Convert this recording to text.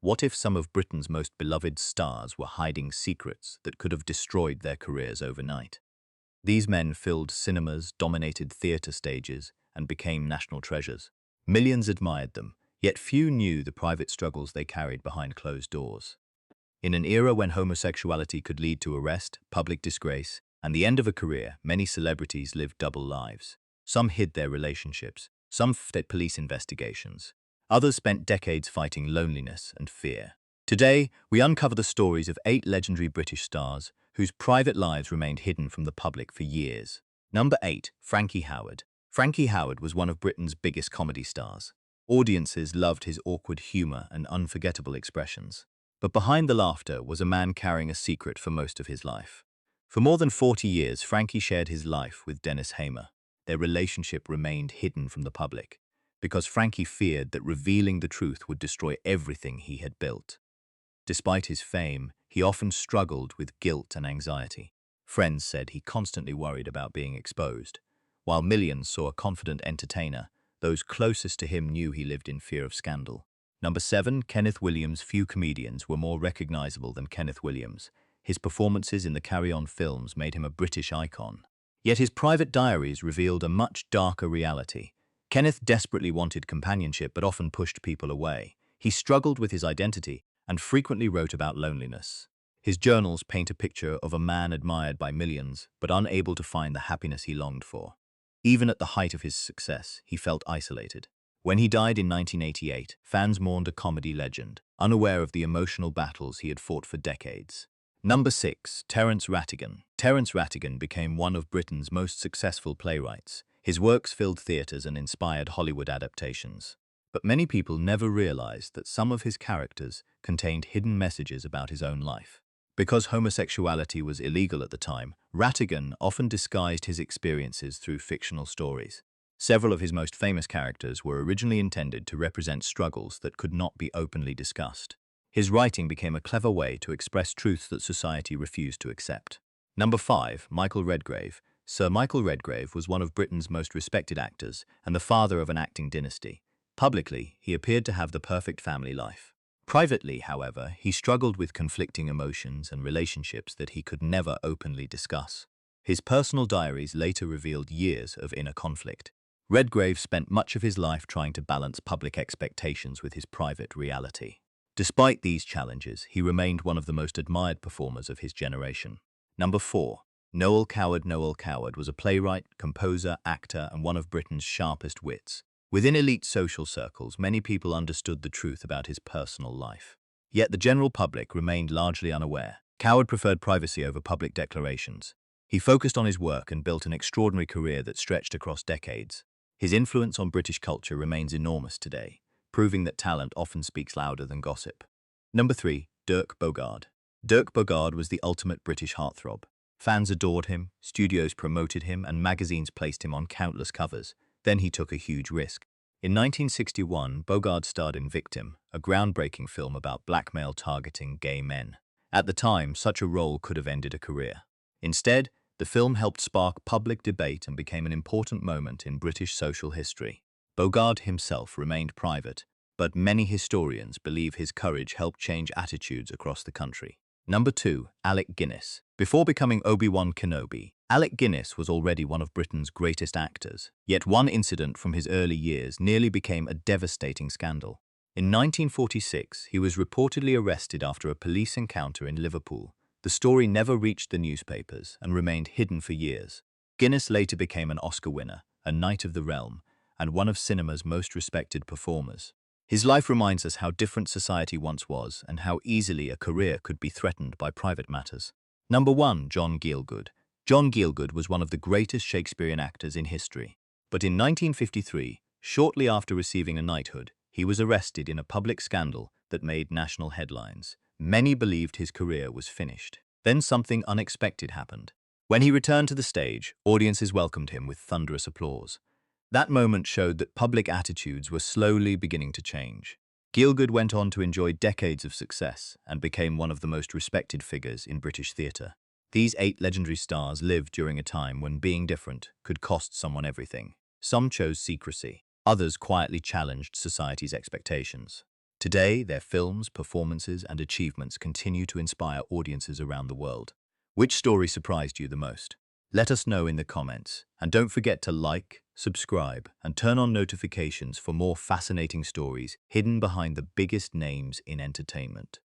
What if some of Britain's most beloved stars were hiding secrets that could have destroyed their careers overnight? These men filled cinemas, dominated theatre stages, and became national treasures. Millions admired them, yet few knew the private struggles they carried behind closed doors. In an era when homosexuality could lead to arrest, public disgrace, and the end of a career, many celebrities lived double lives. Some hid their relationships, some fled police investigations. Others spent decades fighting loneliness and fear. Today, we uncover the stories of 8 legendary British stars whose private lives remained hidden from the public for years. Number 8. Frankie Howerd. Frankie Howerd was one of Britain's biggest comedy stars. Audiences loved his awkward humour and unforgettable expressions. But behind the laughter was a man carrying a secret for most of his life. For more than 40 years, Frankie shared his life with Dennis Hamer. Their relationship remained hidden from the public, because Frankie feared that revealing the truth would destroy everything he had built. Despite his fame, he often struggled with guilt and anxiety. Friends said he constantly worried about being exposed. While millions saw a confident entertainer, those closest to him knew he lived in fear of scandal. Number 7. Kenneth Williams. Few comedians were more recognizable than Kenneth Williams. His performances in the Carry On films made him a British icon. Yet his private diaries revealed a much darker reality. Kenneth desperately wanted companionship but often pushed people away. He struggled with his identity and frequently wrote about loneliness. His journals paint a picture of a man admired by millions but unable to find the happiness he longed for. Even at the height of his success, he felt isolated. When he died in 1988, fans mourned a comedy legend, unaware of the emotional battles he had fought for decades. Number 6. Terence Rattigan. Terence Rattigan became one of Britain's most successful playwrights. His works filled theatres and inspired Hollywood adaptations. But many people never realized that some of his characters contained hidden messages about his own life. Because homosexuality was illegal at the time, Rattigan often disguised his experiences through fictional stories. Several of his most famous characters were originally intended to represent struggles that could not be openly discussed. His writing became a clever way to express truths that society refused to accept. Number 5. Michael Redgrave. Sir Michael Redgrave was one of Britain's most respected actors and the father of an acting dynasty. Publicly, he appeared to have the perfect family life. Privately, however, he struggled with conflicting emotions and relationships that he could never openly discuss. His personal diaries later revealed years of inner conflict. Redgrave spent much of his life trying to balance public expectations with his private reality. Despite these challenges, he remained one of the most admired performers of his generation. Number 4. Noel Coward. Noel Coward was a playwright, composer, actor, and one of Britain's sharpest wits. Within elite social circles, many people understood the truth about his personal life. Yet the general public remained largely unaware. Coward preferred privacy over public declarations. He focused on his work and built an extraordinary career that stretched across decades. His influence on British culture remains enormous today, proving that talent often speaks louder than gossip. Number 3. Dirk Bogarde. Dirk Bogarde was the ultimate British heartthrob. Fans adored him, studios promoted him, and magazines placed him on countless covers. Then he took a huge risk. In 1961, Bogarde starred in Victim, a groundbreaking film about blackmail targeting gay men. At the time, such a role could have ended a career. Instead, the film helped spark public debate and became an important moment in British social history. Bogarde himself remained private, but many historians believe his courage helped change attitudes across the country. Number 2. Alec Guinness. Before becoming Obi-Wan Kenobi, Alec Guinness was already one of Britain's greatest actors. Yet one incident from his early years nearly became a devastating scandal. In 1946, he was reportedly arrested after a police encounter in Liverpool. The story never reached the newspapers and remained hidden for years. Guinness later became an Oscar winner, a Knight of the Realm, and one of cinema's most respected performers. His life reminds us how different society once was and how easily a career could be threatened by private matters. Number 1. John Gielgud. John Gielgud was one of the greatest Shakespearean actors in history. But in 1953, shortly after receiving a knighthood, he was arrested in a public scandal that made national headlines. Many believed his career was finished. Then something unexpected happened. When he returned to the stage, audiences welcomed him with thunderous applause. That moment showed that public attitudes were slowly beginning to change. Gielgud went on to enjoy decades of success and became one of the most respected figures in British theatre. These 8 legendary stars lived during a time when being different could cost someone everything. Some chose secrecy, others quietly challenged society's expectations. Today, their films, performances, and achievements continue to inspire audiences around the world. Which story surprised you the most? Let us know in the comments. And don't forget to like, subscribe, and turn on notifications for more fascinating stories hidden behind the biggest names in entertainment.